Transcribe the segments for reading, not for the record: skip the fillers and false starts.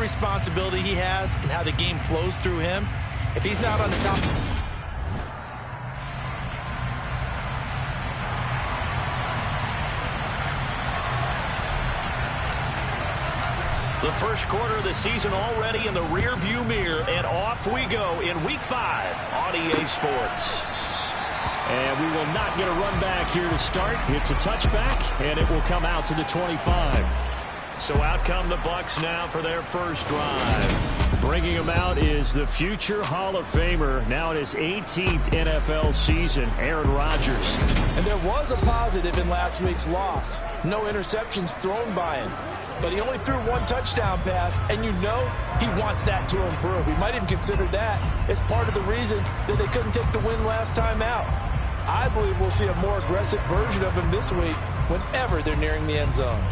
responsibility he has and how the game flows through him, if he's not on the top... The first quarter of the season already in the rearview mirror, and off we go in Week 5 on EA Sports. And we will not get a run back here to start. It's a touchback, and it will come out to the 25. So out come the Bucs now for their first drive. Bringing him out is the future Hall of Famer, now in his 18th NFL season, Aaron Rodgers. And there was a positive in last week's loss. No interceptions thrown by him. But he only threw one touchdown pass, and you know he wants that to improve. He might even consider that as part of the reason that they couldn't take the win last time out. I believe we'll see a more aggressive version of him this week whenever they're nearing the end zone.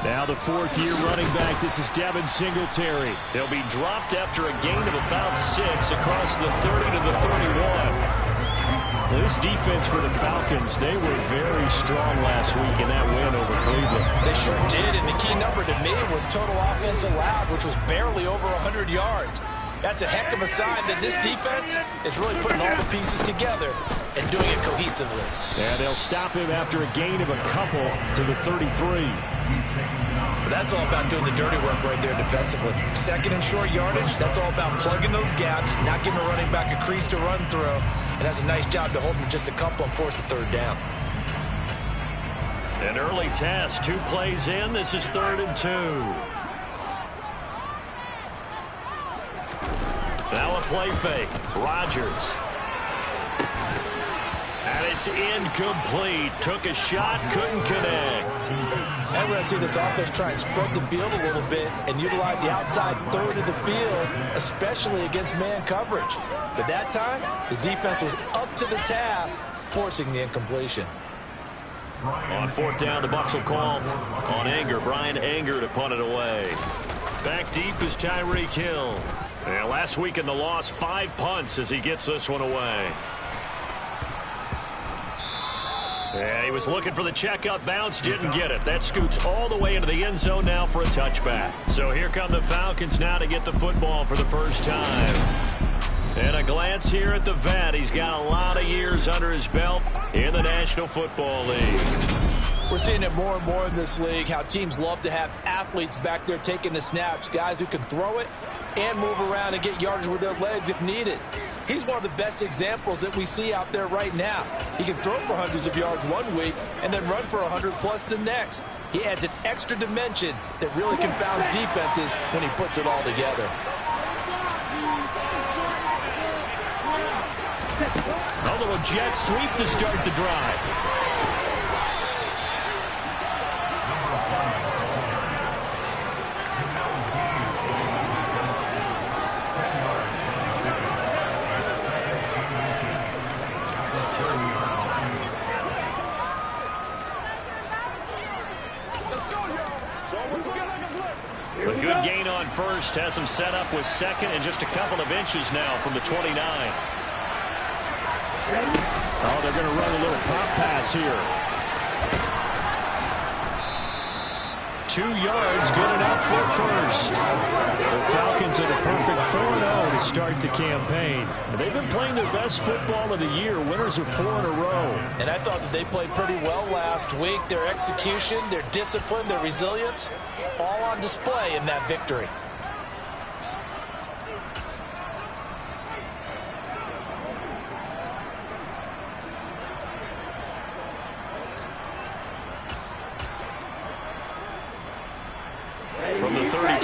Now the fourth-year running back, this is Devin Singletary. He'll be dropped after a gain of about 6 across the 30 to the 31. This defense for the Falcons, they were very strong last week in that win over Cleveland. They sure did, and the key number to me was total offense allowed, which was barely over 100 yards. That's a heck of a sign that this defense is really putting all the pieces together and doing it cohesively. And they'll stop him after a gain of a couple to the 33. But that's all about doing the dirty work right there defensively. Second and short yardage, that's all about plugging those gaps, not giving a running back a crease to run through, and that's a nice job to hold him just a couple and force a third down. An early test, 2 plays in, this is 3rd and 2. Now a play fake. Rodgers. And it's incomplete. Took a shot, couldn't connect. And we're going to see this offense try and spread the field a little bit and utilize the outside third of the field, especially against man coverage. But that time, the defense was up to the task, forcing the incompletion. On 4th down, the Bucs will call on Anger. Brian Anger to punt it away. Back deep is Tyreek Hill. Yeah, last week in the loss, 5 punts as he gets this one away. Yeah, he was looking for the checkup bounce, didn't get it. That scoots all the way into the end zone now for a touchback. So here come the Falcons now to get the football for the first time. And a glance here at the vet. He's got a lot of years under his belt in the National Football League. We're seeing it more and more in this league, how teams love to have athletes back there taking the snaps, guys who can throw it and move around and get yardage with their legs if needed. He's one of the best examples that we see out there right now. He can throw for hundreds of yards one week and then run for 100+ the next. He adds an extra dimension that really confounds defenses when he puts it all together. A little jet sweep to start the drive. A good gain on first, has him set up with second and just a couple of inches now from the 29. Oh, they're going to run a little pop pass here. 2 yards, good enough for first. The Falcons are the perfect 4-0 to start the campaign. They've been playing their best football of the year. Winners of 4 in a row. And I thought that they played pretty well last week. Their execution, their discipline, their resilience, all on display in that victory.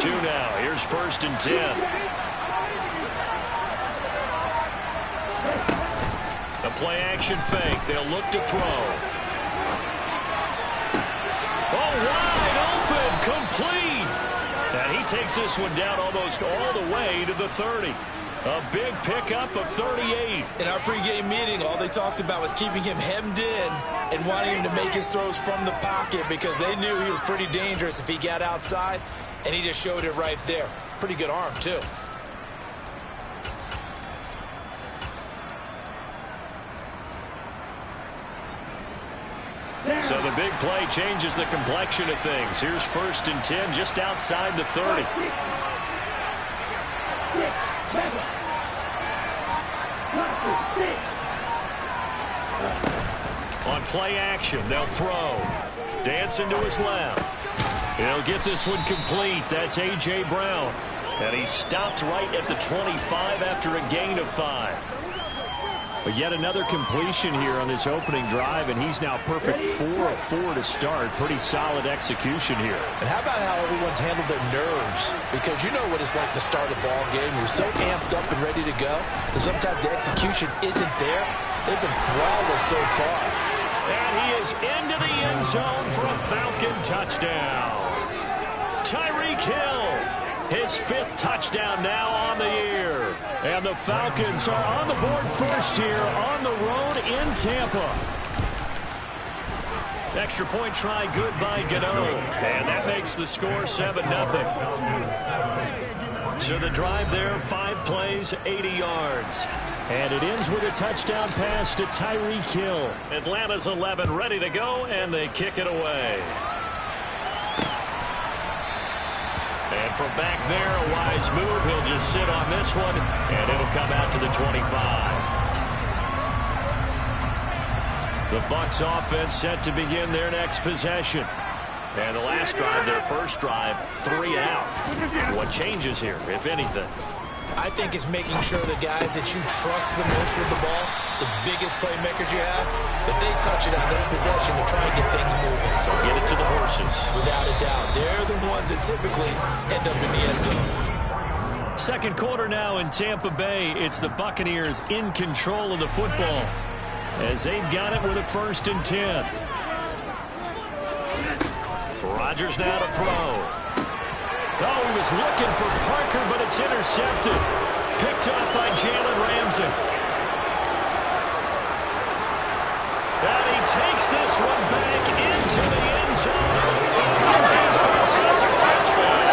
2 now. Here's 1st and 10. The play action fake. They'll look to throw. Oh, wide open, complete. And he takes this one down almost all the way to the 30. A big pickup of 38. In our pregame meeting, all they talked about was keeping him hemmed in and wanting him to make his throws from the pocket because they knew he was pretty dangerous if he got outside, and he just showed it right there. Pretty good arm, too. So the big play changes the complexion of things. Here's 1st and 10 just outside the 30. On play action, they'll throw. Dancing to his left. He'll get this one complete. That's A.J. Brown. And he stopped right at the 25 after a gain of 5. But yet another completion here on this opening drive, and he's now perfect 4 of 4 to start. Pretty solid execution here. And how about how everyone's handled their nerves? Because you know what it's like to start a ball game. You're so amped up and ready to go, and sometimes the execution isn't there. They've been flawless so far. And he is into the end zone for a Falcon touchdown. Tyreek Hill, his 5th touchdown now on the year. And the Falcons are on the board first here on the road in Tampa. Extra point try good by Gano. And that makes the score 7-0. So the drive there, 5 plays, 80 yards. And it ends with a touchdown pass to Tyreek Hill. Atlanta's 11 ready to go, and they kick it away. And from back there, a wise move. He'll just sit on this one, and it'll come out to the 25. The Bucs offense set to begin their next possession. And the last drive, their first drive, 3 out. What changes here, if anything? I think it's making sure the guys that you trust the most with the ball, the biggest playmakers you have, that they touch it on this possession to try and get things moving. So get it to the horses. Without a doubt. They're the ones that typically end up in the end zone. Second quarter now in Tampa Bay. It's the Buccaneers in control of the football as they've got it with a 1st and 10. Rodgers now to throw. Oh, he was looking for Parker, but it's intercepted. Picked up by Jalen Ramsey. And he takes this one back into the end zone. Defense has a touchdown.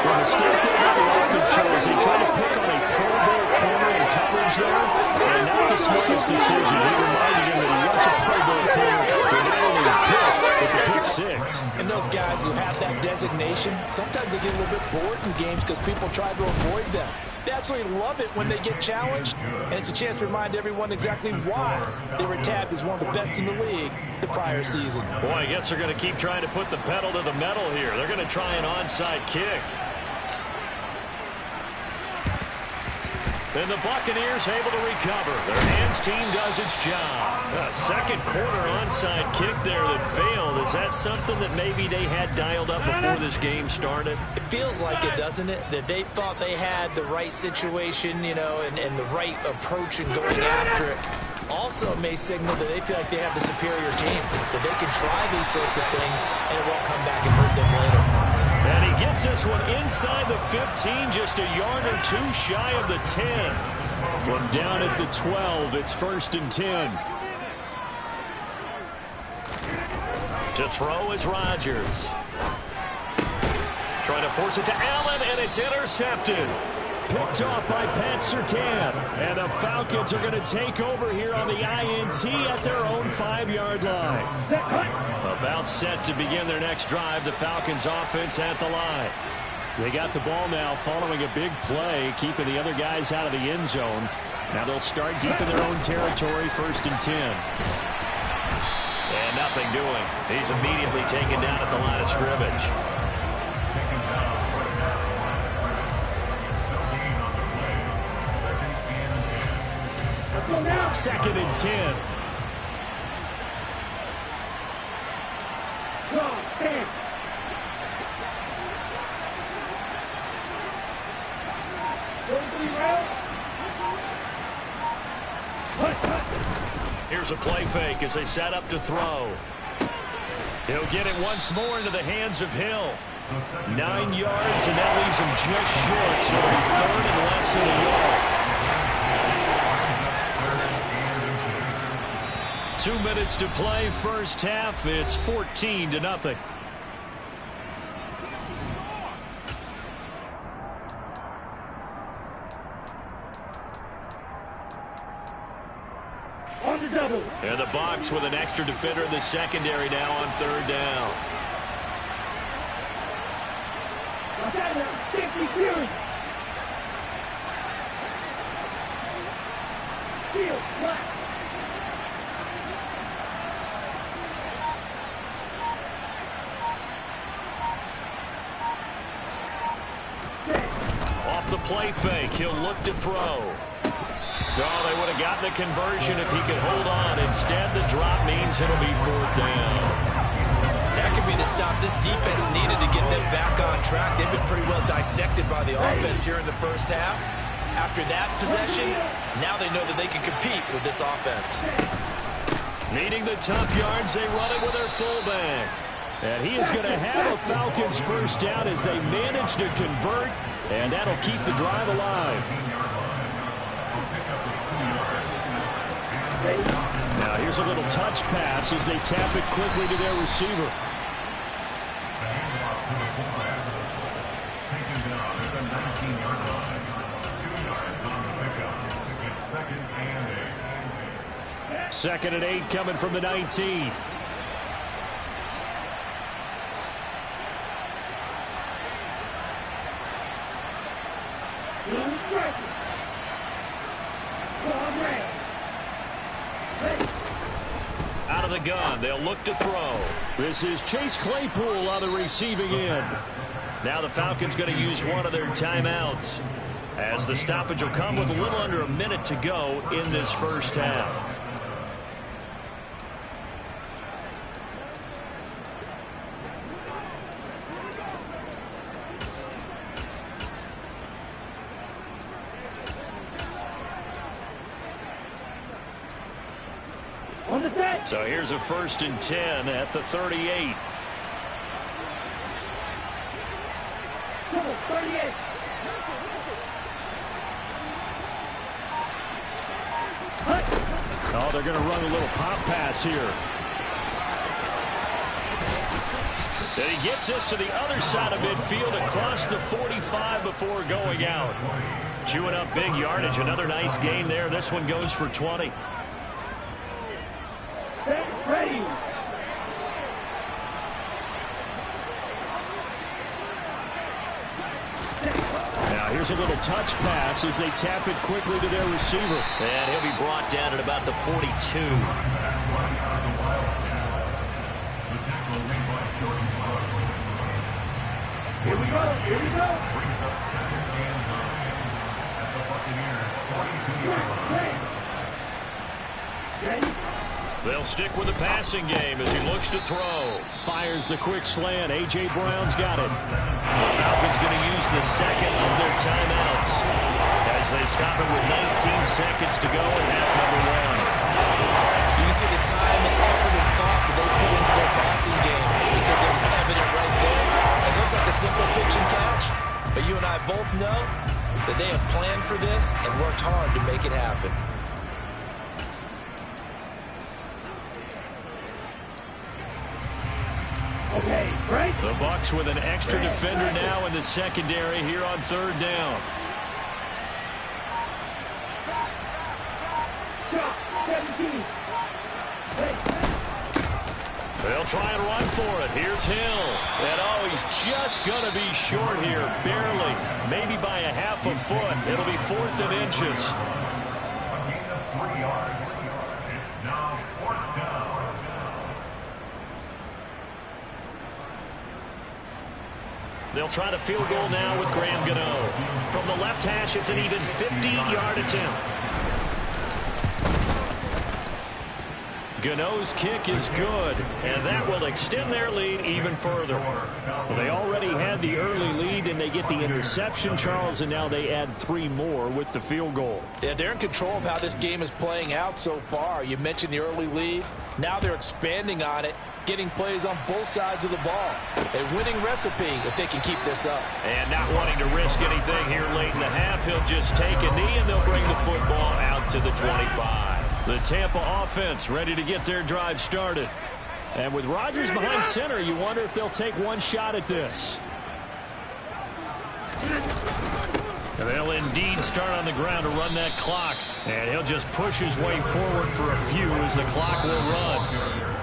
Well, the mistake there by the offense shows they try to pick on a Pro Bowl corner in coverage there, and not the smartest decision. He reminded him that he was a Pro Bowl corner, but not only a pick, but the pick 6. And those guys who have that designation, sometimes they get a little bit bored in games because people try to avoid them. They absolutely love it when they get challenged, and it's a chance to remind everyone exactly why they were tabbed as one of the best in the league the prior season. Boy, I guess they're going to keep trying to put the pedal to the metal here. They're going to try an onside kick. And the Buccaneers able to recover. Their hands team does its job. A second quarter onside kick there that failed. Is that something that maybe they had dialed up before this game started? It feels like it, doesn't it? That they thought they had the right situation, you know, and the right approach in going after it. Also may signal that they feel like they have the superior team, that they can try these sorts of things, and it won't come back and hurt them later. And he gets this one inside the 15, just a yard or 2 shy of the 10. From down at the 12, it's 1st and 10. To throw is Rodgers. Trying to force it to Allen, and it's intercepted. Picked off by Pat Surtain. And the Falcons are going to take over here on the INT at their own 5-yard line. About set to begin their next drive. The Falcons offense at the line. They got the ball now following a big play, keeping the other guys out of the end zone. Now they'll start deep in their own territory, 1st and 10. And nothing doing. He's immediately taken down at the line of scrimmage. Second and 10. Here's a play fake as they set up to throw. He'll get it once more into the hands of Hill. 9 yards, and that leaves him just short, so it'll be 3rd and less than a yard. 2 minutes to play, first half. It's 14-0. And the Bucs with an extra defender in the secondary now on 3rd down. Off the play fake, he'll look to throw. Oh, they would have gotten the conversion if he could hold on. Instead, the drop means it'll be 4th down. That could be the stop this defense needed to get them back on track. They've been pretty well dissected by the offense here in the first half. After that possession, now they know that they can compete with this offense. Needing the tough yards, they run it with their fullback. And he is going to have a Falcons first down as they manage to convert, and that'll keep the drive alive. Now here's a little touch pass as they tap it quickly to their receiver. Second and 8 coming from the 19. Out of the gun, they'll look to throw. This is Chase Claypool on the receiving end. Now the Falcons going to use one of their timeouts, as the stoppage will come with a little under a minute to go in this first half. So here's a 1st and 10 at the 38. Oh, they're going to run a little pop pass here. Then he gets us to the other side of midfield across the 45 before going out. Chewing up big yardage. Another nice gain there. This one goes for 20. Ready. Now here's a little touch pass as they tap it quickly to their receiver. And he'll be brought down at about the 42. Here we go. Here we go. Ready. They'll stick with the passing game as he looks to throw. Fires the quick slant. A.J. Brown's got it. The Falcons going to use the second of their timeouts as they stop it with 19 seconds to go in half number 1. You can see the time and effort and thought that they put into their passing game because it was evident right there. It looks like a simple pitch and catch, but you and I both know that they have planned for this and worked hard to make it happen. Okay, right. The Bucs with an extra defender now in the secondary here on 3rd down. They'll try and run for it. Here's Hill. And oh, he's just going to be short here. Barely. Maybe by a half a foot. It'll be 4th and inches. It's now 4th down. They'll try the field goal now with Graham Gano. From the left hash, it's an even 50-yard attempt. Gano's kick is good, and that will extend their lead even further. Well, they already had the early lead, and they get the interception, Charles, and now they add 3 more with the field goal. Yeah, they're in control of how this game is playing out so far. You mentioned the early lead. Now they're expanding on it, getting plays on both sides of the ball. A winning recipe if they can keep this up. And not wanting to risk anything here late in the half, he'll just take a knee, and they'll bring the football out to the 25. The Tampa offense ready to get their drive started. And with Rodgers behind center, you wonder if they'll take one shot at this. And they'll indeed start on the ground to run that clock. And he'll just push his way forward for a few as the clock will run.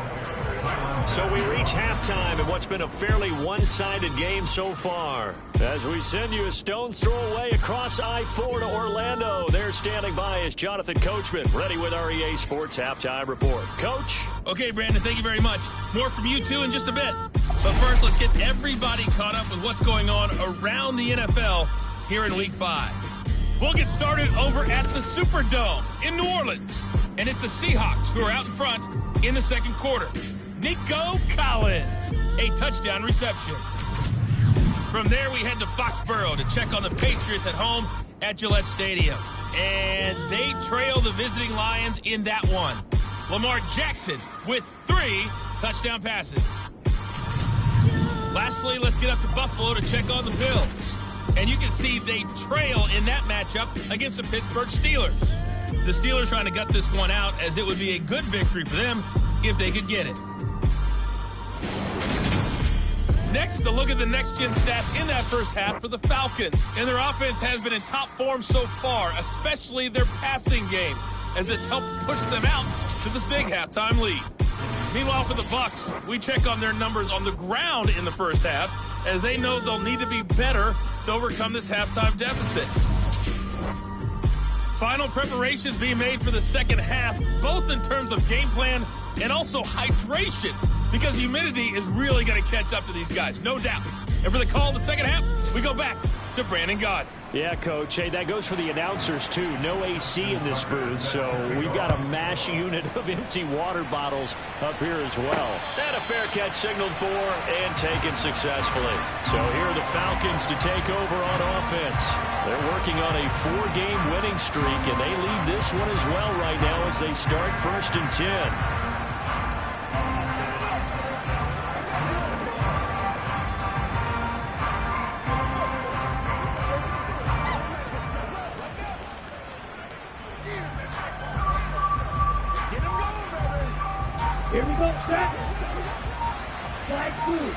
So we reach halftime in what's been a fairly one-sided game so far. As we send you a stone's throw away across I-4 to Orlando. There standing by is Jonathan Coachman, ready with our EA Sports Halftime Report. Coach? Okay, Brandon, thank you very much. More from you two in just a bit. But first, let's get everybody caught up with what's going on around the NFL here in Week 5. We'll get started over at the Superdome in New Orleans. And it's the Seahawks who are out in front in the second quarter. Nico Collins, a touchdown reception. From there, we head to Foxborough to check on the Patriots at home at Gillette Stadium. And they trail the visiting Lions in that one. Lamar Jackson with 3 touchdown passes. Lastly, let's get up to Buffalo to check on the Bills. And you can see they trail in that matchup against the Pittsburgh Steelers. The Steelers trying to gut this one out, as it would be a good victory for them if they could get it. Next, a look at the next-gen stats in that first half for the Falcons. And their offense has been in top form so far, especially their passing game, as it's helped push them out to this big halftime lead. Meanwhile, for the Bucs, we check on their numbers on the ground in the first half, as they know they'll need to be better to overcome this halftime deficit. Final preparations being made for the second half, both in terms of game plan and also hydration, because humidity is really going to catch up to these guys, no doubt. And for the call in the second half, we go back to Brandon Gaudin. Yeah, Coach. Hey, that goes for the announcers, too. No AC in this booth, so we've got a mash unit of empty water bottles up here as well. And a fair catch signaled for and taken successfully. So here are the Falcons to take over on offense. They're working on a 4-game winning streak, and they lead this one as well right now as they start 1st and 10. Here we go, set. Flag blue.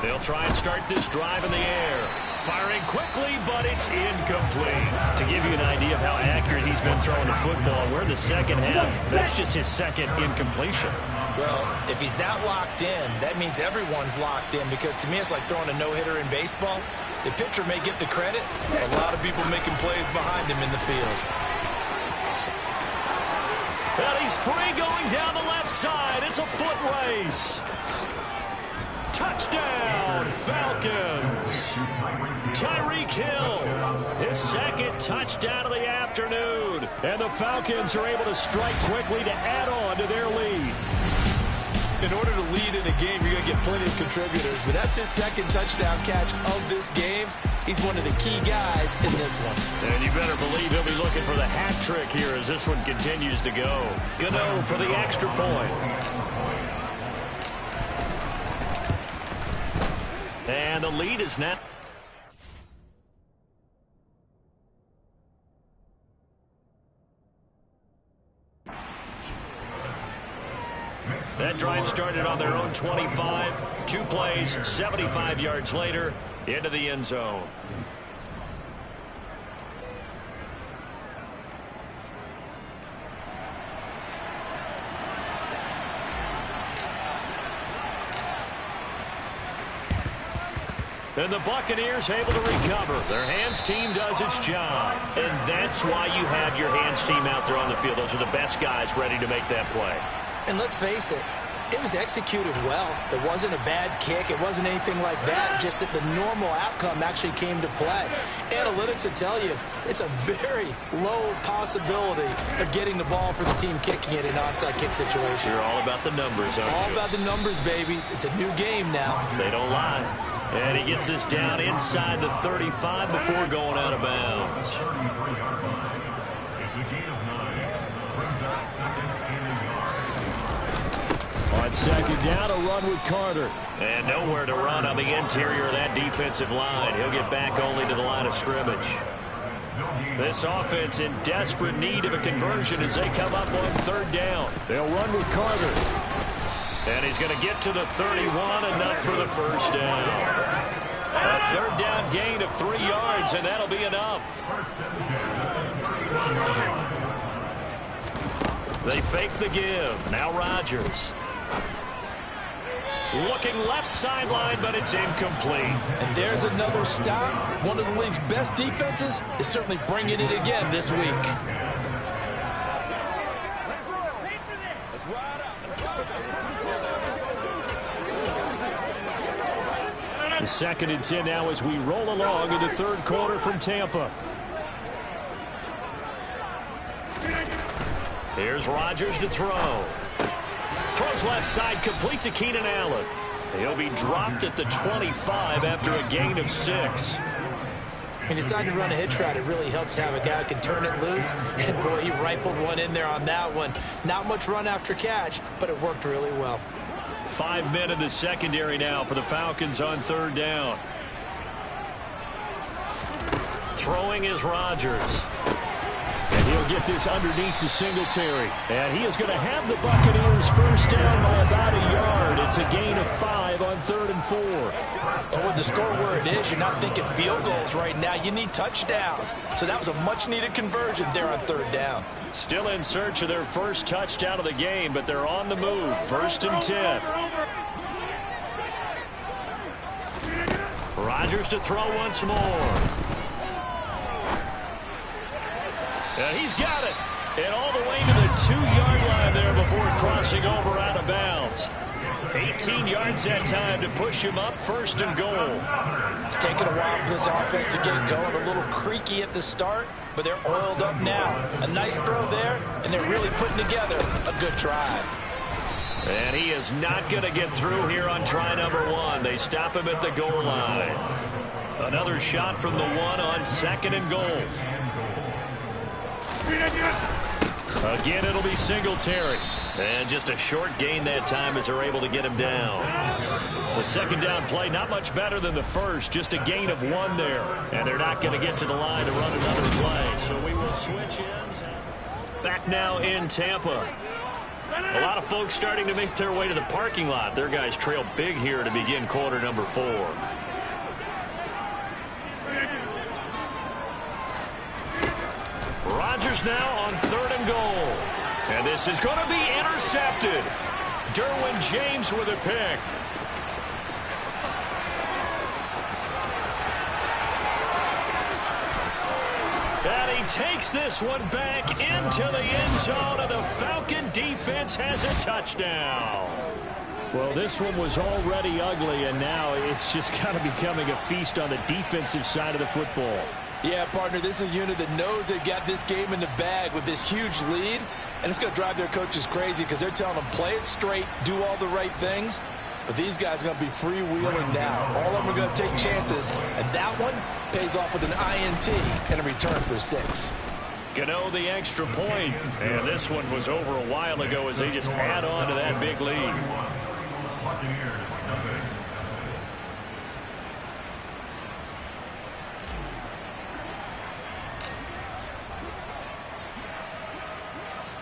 They'll try and start this drive in the air. Firing quickly, but it's incomplete. To give you an idea of how accurate he's been throwing the football, we're in the second half. That's just his second incompletion. Well, if he's that locked in, that means everyone's locked in, because to me it's like throwing a no-hitter in baseball. The pitcher may get the credit, a lot of people making plays behind him in the field. Well, he's free going down the left side. It's a foot race. Touchdown, Falcons. Tyreek Hill, his second touchdown of the afternoon. And the Falcons are able to strike quickly to add on to their lead. In order to lead in a game, you're going to get plenty of contributors, but that's his second touchdown catch of this game. He's one of the key guys in this one. And you better believe he'll be looking for the hat trick here as this one continues to go. Gano for the extra point. And the lead is now. That drive started on their own 25. 2 plays, 75 yards later, into the end zone. And the Buccaneers able to recover. Their hands team does its job. And that's why you have your hands team out there on the field. Those are the best guys ready to make that play. And let's face it, It was executed well. It wasn't a bad kick. It wasn't anything like that. Just that the normal outcome actually came to play. Analytics will tell you it's a very low possibility of getting the ball for the team kicking it in an onside kick situation. You're all about the numbers, aren't you? All about the numbers, baby. It's a new game now. They don't lie. And he gets us down inside the 35 before going out of bounds. It's a gain of 9. Brings up second and a yard. On second down, a run with Carter. And nowhere to run on the interior of that defensive line. He'll get back only to the line of scrimmage. This offense in desperate need of a conversion as they come up on third down. They'll run with Carter. And he's going to get to the 31, enough for the first down. A third down gain of 3 yards, and that'll be enough. They fake the give. Now Rodgers. Looking left sideline, but it's incomplete. And there's another stop. One of the league's best defenses is certainly bringing it again this week. The 2nd and 10 now as we roll along in the third quarter from Tampa. Here's Rodgers to throw. Throws left side, complete to Keenan Allen. He'll be dropped at the 25 after a gain of 6. He decided to run a hitch route. It really helps to have a guy who can turn it loose. And, boy, he rifled one in there on that one. Not much run after catch, but it worked really well. 5 men in the secondary now for the Falcons on third down. Throwing is Rodgers. And he'll get this underneath to Singletary. And he is going to have the Buccaneers first down by about a yard. It's a gain of 5 on 3rd and 4. Well, with the score where it is, you're not thinking field goals right now. You need touchdowns. So that was a much-needed conversion there on third down. Still in search of their first touchdown of the game, but they're on the move. 1st and 10. Rodgers to throw once more. And he's got it. And all the way to the 2-yard line there before crossing over out of bounds. 18 yards that time to push him up, 1st and goal. It's taken a while for this offense to get going. A little creaky at the start, but they're oiled up now. A nice throw there, and they're really putting together a good drive. And he is not going to get through here on try number 1. They stop him at the goal line. Another shot from the 1 on 2nd and goal. Again, it'll be Singletary. And just a short gain that time as they're able to get him down. The 2nd down play, not much better than the first. Just a gain of 1 there. And they're not going to get to the line to run another play. So we will switch ends. Back now in Tampa. A lot of folks starting to make their way to the parking lot. Their guys trail big here to begin quarter number 4. Rodgers now on 3rd and goal. And this is going to be intercepted. Derwin James with a pick. And he takes this one back into the end zone, and the Falcon defense has a touchdown. Well, this one was already ugly, and now it's just kind of becoming a feast on the defensive side of the football. Yeah, partner, this is a unit that knows they've got this game in the bag with this huge lead, and it's going to drive their coaches crazy because they're telling them play it straight, do all the right things. But these guys are going to be freewheeling now. All of them are going to take chances, and that one pays off with an INT and a return for 6. Gano the extra point, and this one was over a while ago as they just add on to that big lead.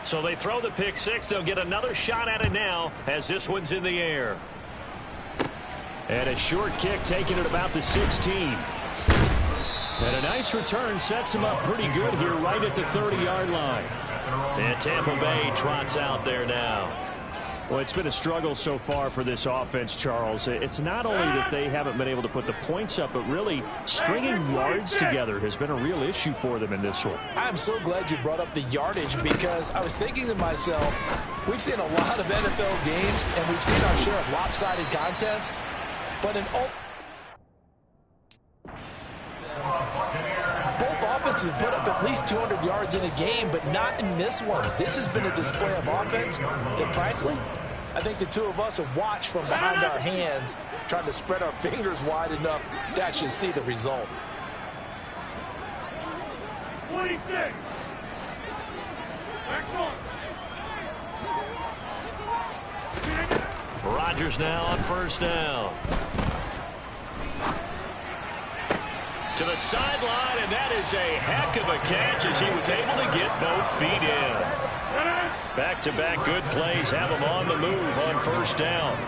So they throw the pick 6. They'll get another shot at it now as this one's in the air. And a short kick taken at about the 16. And a nice return sets him up pretty good here right at the 30-yard line. And Tampa Bay trots out there now. Well, it's been a struggle so far for this offense, Charles. It's not only that they haven't been able to put the points up, but really stringing yards together has been a real issue for them in this one. I'm so glad you brought up the yardage because I was thinking to myself, We've seen a lot of NFL games, and we've seen our share of lopsided contests, but in both offenses have put up at least 200 yards in a game, but not in this one. This has been a display of offense that, frankly, I think the two of us have watched from behind our hands, trying to spread our fingers wide enough to actually see the result. 26. Back on. Rodgers now on first down. To the sideline, and that is a heck of a catch as he was able to get both feet in. Back-to-back good plays have him on the move on first down.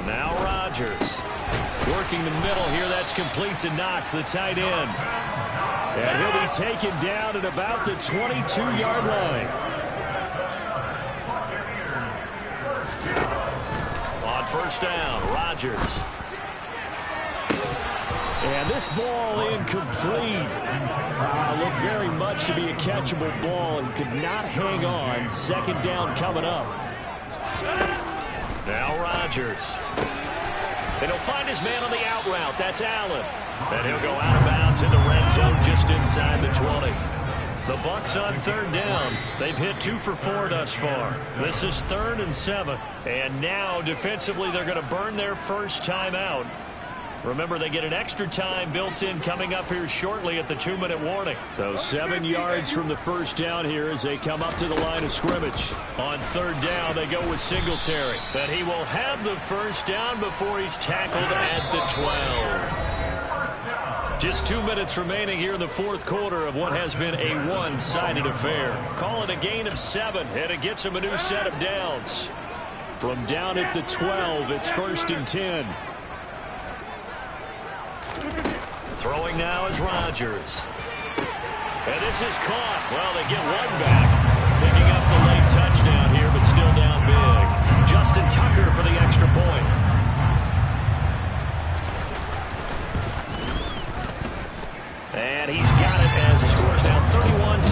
Now Rodgers working the middle here. That's complete to Knox, the tight end. And he'll be taken down at about the 22-yard line. On first down, Rodgers. And this ball incomplete. Looked very much to be a catchable ball and could not hang on. Second down coming up. Now Rodgers. And he'll find his man on the out route. That's Allen. And he'll go out of bounds in the red zone just inside the 20. The Bucs on third down. They've hit 2 for 4 thus far. This is 3rd and 7. And now defensively they're going to burn their first time out. Remember, they get an extra time built in coming up here shortly at the 2-minute warning. So 7 yards from the first down here as they come up to the line of scrimmage. On third down, they go with Singletary. But he will have the first down before he's tackled at the 12. Just 2 minutes remaining here in the fourth quarter of what has been a one-sided affair. Call it a gain of 7, and it gets him a new set of downs. From down at the 12, it's 1st and 10. Throwing now is Rodgers. And this is caught. Well, they get one back. Picking up the late touchdown here, but still down big. Justin Tucker for the extra point. And he's got it as the score is now 31-7.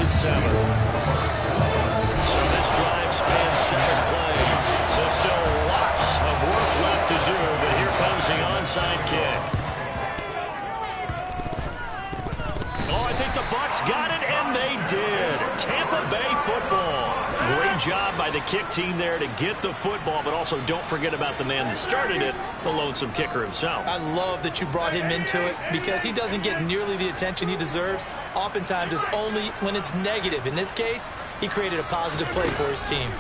So this drive spans 7 plays. So still lots of work left to do, but here comes the onside kick. Oh, I think the Bucs got it, and they did. Tampa Bay football. Great job by the kick team there to get the football, but also don't forget about the man that started it, the lonesome kicker himself. I love that you brought him into it because he doesn't get nearly the attention he deserves. Oftentimes, it's only when it's negative. In this case, he created a positive play for his team.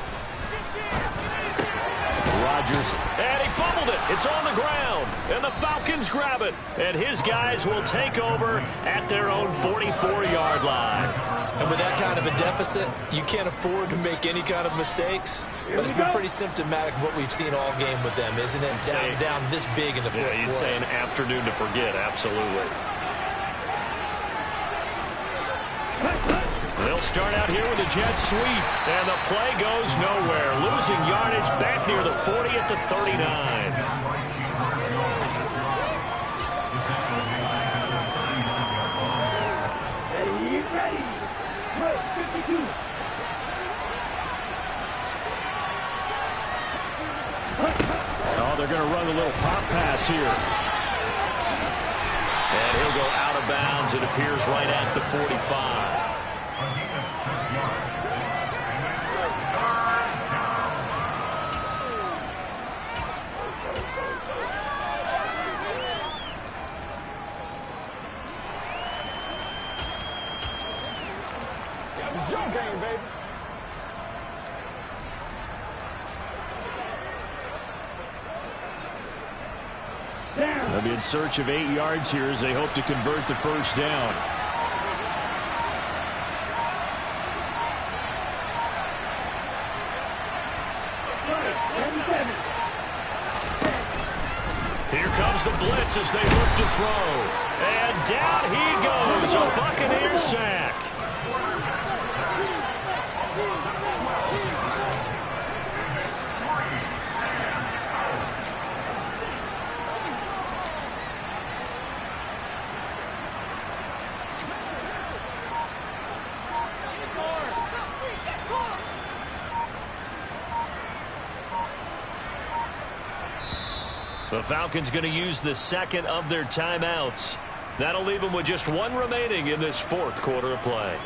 Rodgers, and he fumbled it. It's on the ground, and the Falcons grab it. And his guys will take over at their own 44-yard line. And with that kind of a deficit, you can't afford to make any kind of mistakes. But it's been pretty symptomatic of what we've seen all game with them, isn't it? Down this big in the fourth quarter. You'd say an afternoon to forget, absolutely. They'll start out here with a jet sweep, and the play goes nowhere. Losing yardage back near the 40 at the 39. Ready. 52. Oh, they're going to run a little pop pass here. And he'll go out of bounds. It appears right at the 45. It's your game, baby. They'll be in search of 8 yards here as they hope to convert the first down. Here comes the blitz as they look to throw. And down he goes, a Buccaneer sack. The Falcons going to use the second of their timeouts. That'll leave them with just one remaining in this fourth quarter of play.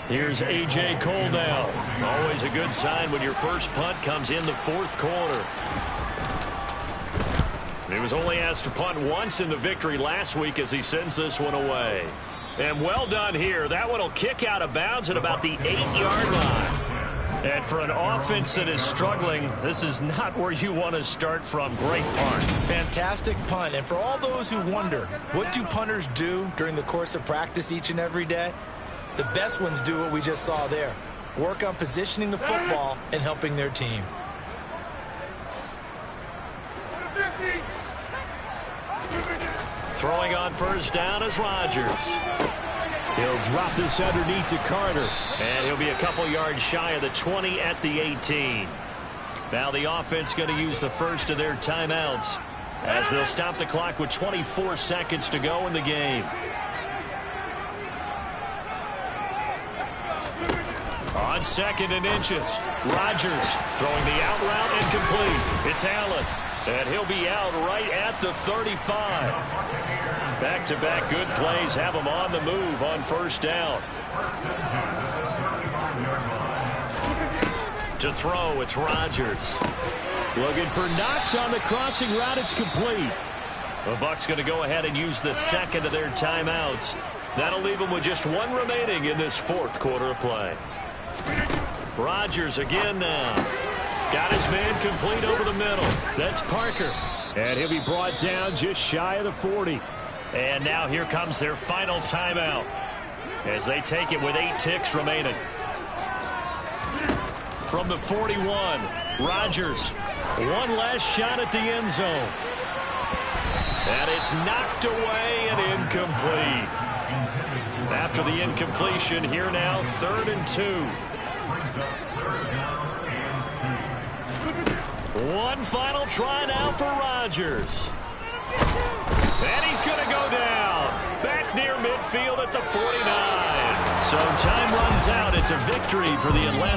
Here's A.J. Cole now. Always a good sign when your first punt comes in the fourth quarter. He was only asked to punt once in the victory last week as he sends this one away. And well done here. That one will kick out of bounds at about the 8-yard line. And for an offense that is struggling, this is not where you want to start from. Great punt. Fantastic punt. And for all those who wonder, what do punters do during the course of practice each and every day? The best ones do what we just saw there. Work on positioning the football and helping their team. Throwing on first down is Rodgers. He'll drop this underneath to Carter. And he'll be a couple yards shy of the 20 at the 18. Now the offense going to use the first of their timeouts as they'll stop the clock with 24 seconds to go in the game. On 2nd and inches, Rodgers throwing the out route incomplete. It's Allen, and he'll be out right at the 35. Back-to-back good plays have him on the move on first down. To throw, it's Rodgers. Looking for Knox on the crossing route. It's complete. The Bucs going to go ahead and use the second of their timeouts. That'll leave them with just one remaining in this fourth quarter of play. Rodgers again now. Got his man complete over the middle. That's Parker. And he'll be brought down just shy of the 40. And now here comes their final timeout as they take it with 8 ticks remaining. From the 41, Rodgers. One last shot at the end zone. And it's knocked away and incomplete. After the incompletion, here now, 3rd and 2. One final try now for Rodgers. And he's going to go down. Back near midfield at the 49. So time runs out. It's a victory for the Atlanta